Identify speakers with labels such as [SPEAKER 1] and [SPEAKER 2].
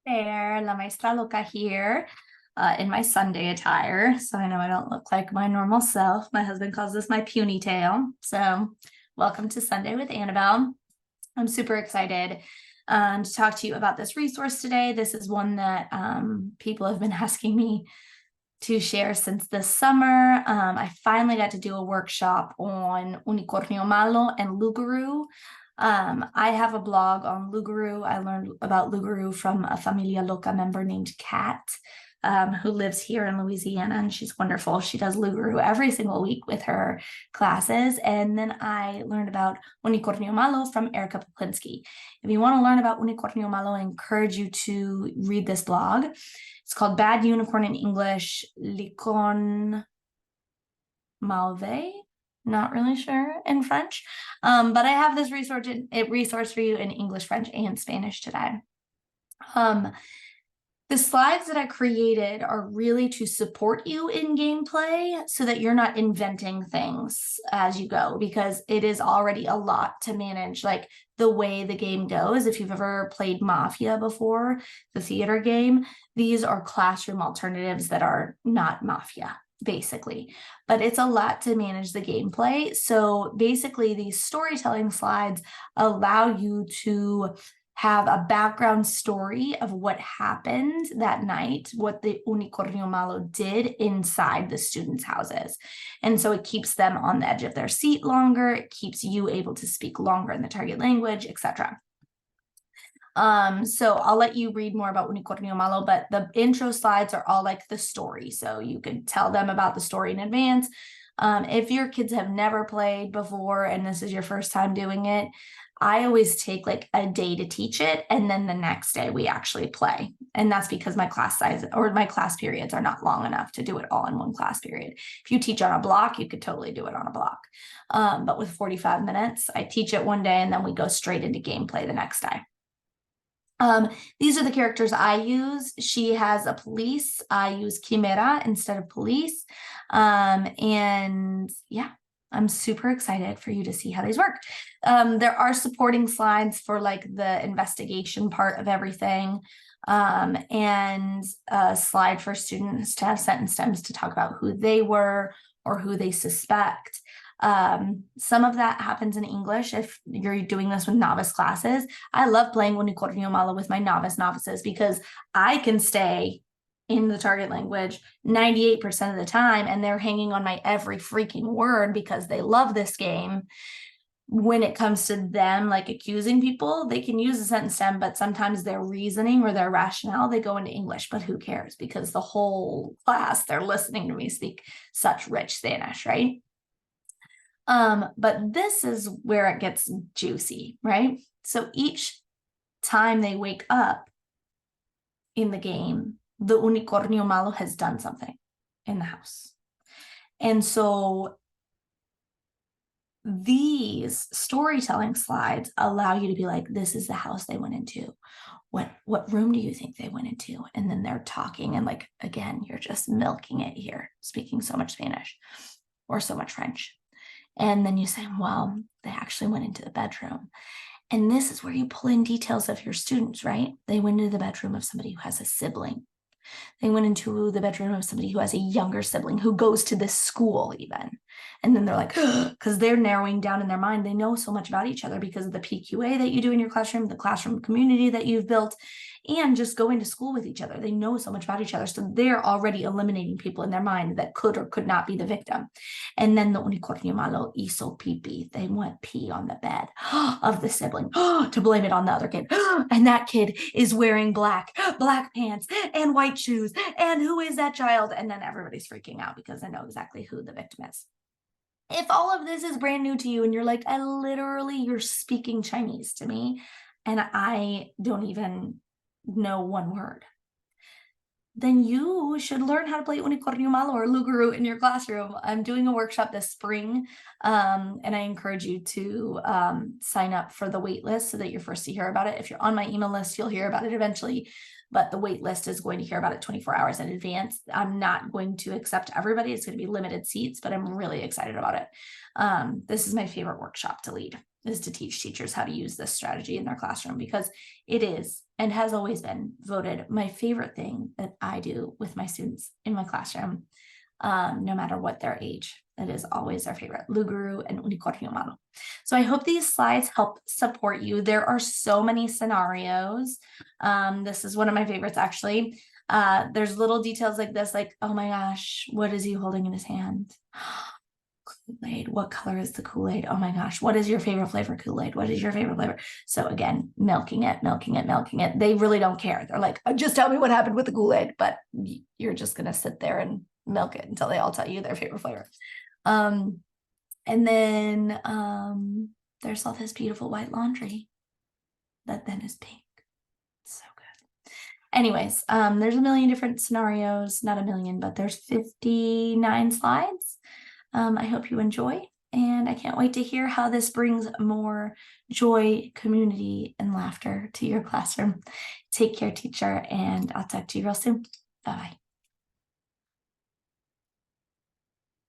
[SPEAKER 1] There, La Maestra Loca here in my Sunday attire. So I know I don't look like my normal self. My husband calls this my puny tail. So welcome to Sunday with Annabelle. I'm super excited to talk to you about this resource today. This is one that people have been asking me to share since this summer. I finally got to do a workshop on Unicornio, Malo, and Luguru. I have a blog on Luguru. I learned about Luguru from a Familia Loca member named Kat, who lives here in Louisiana, and she's wonderful. She does Luguru every single week with her classes. And then I learned about Unicornio Malo from Erica Poplinski. If you want to learn about Unicornio Malo, I encourage you to read this blog. It's called Bad Unicorn in English, Licorne Malve. Not really sure in French, but I have this resource for you in English, French, and Spanish today. The slides that I created are really to support you in gameplay so that you're not inventing things as you go, because it is already a lot to manage, like the way the game goes. If you've ever played Mafia before, the theater game, these are classroom alternatives that are not Mafia, basically, but it's a lot to manage the gameplay. So basically these storytelling slides allow you to have a background story of what happened that night, what the Unicornio Malo did inside the students' houses. And so it keeps them on the edge of their seat longer, it keeps you able to speak longer in the target language, etc. So I'll let you read more about Unicornio Malo, but the intro slides are all like the story. So you could tell them about the story in advance. If your kids have never played before and this is your first time doing it, I always take like a day to teach it, and then the next day we actually play. And that's because my class size or my class periods are not long enough to do it all in one class period. If you teach on a block, you could totally do it on a block. But with 45 minutes, I teach it one day and then we go straight into gameplay the next day. These are the characters I use. She has a police. I use Chimera instead of police. And yeah, I'm super excited for you to see how these work. There are supporting slides for like the investigation part of everything, and a slide for students to have sentence stems to talk about who they were or who they suspect. Some of that happens in English if you're doing this with novice classes. I love playing Unicornio Malo with my novices because I can stay in the target language 98% of the time, and they're hanging on my every freaking word because they love this game. When it comes to them like accusing people, they can use a sentence stem, but sometimes their reasoning or their rationale, they go into English, but who cares? Because the whole class, they're listening to me speak such rich Spanish, right? But this is where it gets juicy, right? So each time they wake up in the game, the Unicornio Malo has done something in the house. And so these storytelling slides allow you to be like, this is the house they went into. What room do you think they went into? And then they're talking, and like, again, you're just milking it here, speaking so much Spanish or so much French. And then you say, well, they actually went into the bedroom. And this is where you pull in details of your students, right? They went into the bedroom of somebody who has a sibling. They went into the bedroom of somebody who has a younger sibling who goes to this school even. And then they're like, because they're narrowing down in their mind. They know so much about each other because of the PQA that you do in your classroom, the classroom community that you've built, and just going to school with each other. They know so much about each other. So they're already eliminating people in their mind that could or could not be the victim. And then the Unicornio Malo hizo pee. They went pee on the bed of the sibling to blame it on the other kid. And that kid is wearing black pants and white shoes. And who is that child? And then everybody's freaking out because they know exactly who the victim is. If all of this is brand new to you and you're like, you're speaking Chinese to me and I don't even know one word, then you should learn how to play Unicornio Malo or Luguru in your classroom. I'm doing a workshop this spring, and I encourage you to sign up for the wait list so that you're first to hear about it. If you're on my email list, you'll hear about it eventually, but the wait list is going to hear about it 24 hours in advance. I'm not going to accept everybody. It's going to be limited seats, but I'm really excited about it. This is my favorite workshop to lead. is to teach teachers how to use this strategy in their classroom, because it is and has always been voted my favorite thing that I do with my students in my classroom, no matter what their age. It is always our favorite, Luguru and Unicornio Malo. So I hope these slides help support you. There are so many scenarios. This is one of my favorites, actually. There's little details like this, like, oh my gosh, what is he holding in his hand? Kool-Aid. What color is the Kool-Aid? Oh my gosh, what is your favorite flavor Kool-Aid? What is your favorite flavor? So again, milking it, milking it, milking it. They really don't care. They're like, just tell me what happened with the Kool-Aid, but you're just gonna sit there and milk it until they all tell you their favorite flavor. And then there's all this beautiful white laundry that then is pink. So good. Anyways, there's a million different scenarios, not a million, but there's 59 slides. I hope you enjoy, and I can't wait to hear how this brings more joy, community, and laughter to your classroom. Take care, teacher, and I'll talk to you real soon. Bye-bye.